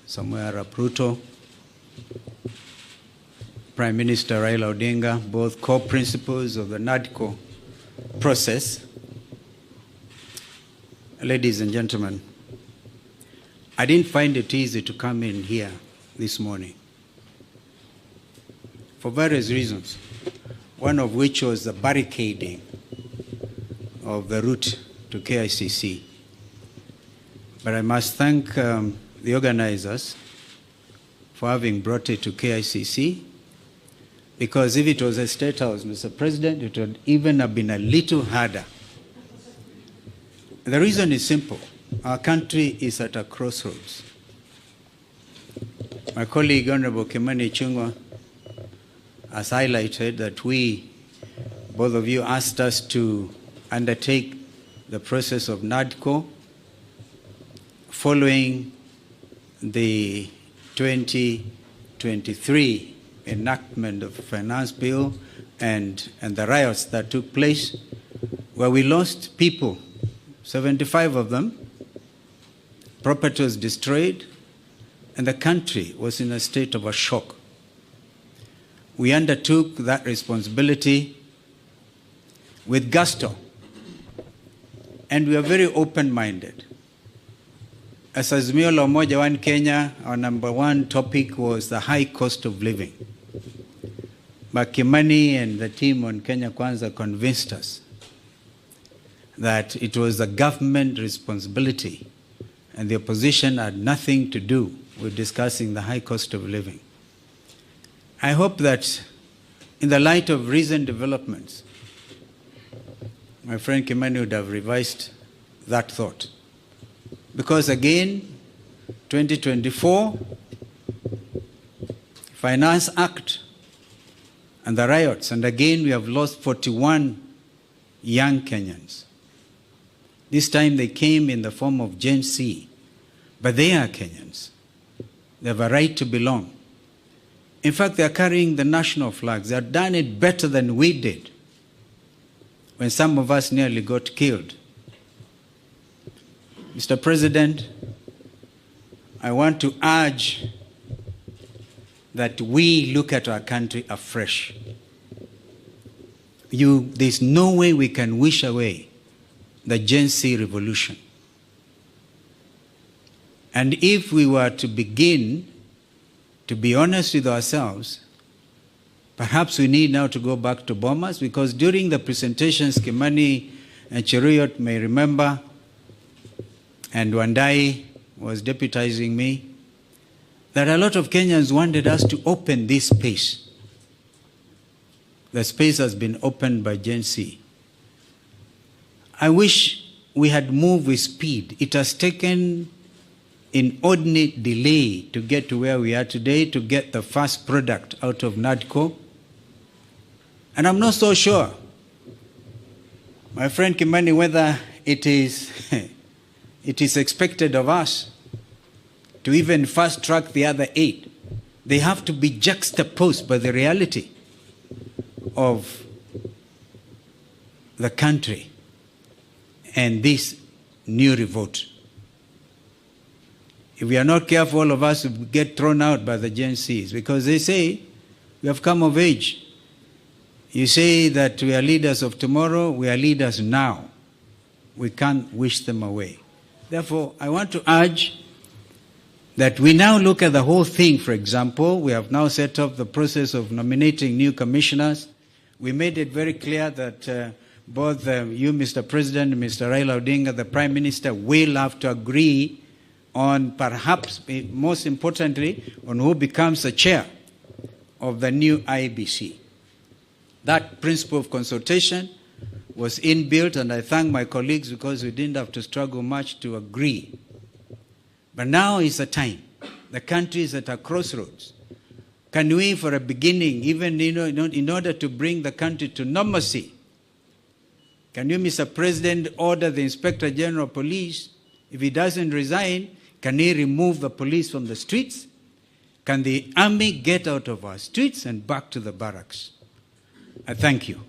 William Ruto, Prime Minister Raila Odinga, both co-principals of the NADCO process. Ladies and gentlemen, I didn't find it easy to come in here this morning for various reasons, one of which was the barricading of the route to KICC. But I must thank the organizers for having brought it to KICC, because if it was a State House, Mr. President, it would even have been a little harder. The reason is simple. Our country is at a crossroads. My colleague, Honorable Kimani Ichung'wah, has highlighted that both of you asked us to undertake the process of NADCO following the 2023 enactment of the Finance Bill and the riots that took place, where we lost people, 75 of them, property was destroyed, and the country was in a state of a shock. We undertook that responsibility with gusto, and we are very open-minded. As Azimio la Umoja One Kenya, our number one topic was the high cost of living. But Kimani and the team on Kenya Kwanza convinced us that it was the government responsibility and the opposition had nothing to do with discussing the high cost of living. I hope that in the light of recent developments, my friend Kimani would have revised that thought. Because again, 2024, Finance Act and the riots, and again we have lost 41 young Kenyans. This time they came in the form of Gen Z, but they are Kenyans. They have a right to belong. In fact, they are carrying the national flags. They have done it better than we did when some of us nearly got killed. Mr. President, I want to urge that we look at our country afresh. There's no way we can wish away the Gen Z revolution. And if we were to begin to be honest with ourselves, perhaps we need now to go back to Bomas, because during the presentations, Kimani and Cheruiyot may remember, and Wandai was deputizing me, that a lot of Kenyans wanted us to open this space. The space has been opened by Gen Z. I wish we had moved with speed. It has taken inordinate delay to get to where we are today, to get the first product out of NADCO. And I'm not so sure, my friend Kimani, whether it is expected of us to even fast track the other 8. They have to be juxtaposed by the reality of the country and this new revolt. If we are not careful, all of us will get thrown out by the Gen Zs, because they say we have come of age. You say that we are leaders of tomorrow, we are leaders now. We can't wish them away. Therefore, I want to urge that we now look at the whole thing. For example, we have now set up the process of nominating new commissioners. We made it very clear that both you, Mr. President, and Mr. Raila Odinga, the Prime Minister, will have to agree on, perhaps most importantly, on who becomes the chair of the new IEBC. That principle of consultation was inbuilt, and I thank my colleagues because we didn't have to struggle much to agree. But now is the time. The country is at a crossroads. Can we, for a beginning, even in order to bring the country to normalcy, can you, Mr. President, order the Inspector General of Police, if he doesn't resign, can he remove the police from the streets? Can the army get out of our streets and back to the barracks? I thank you.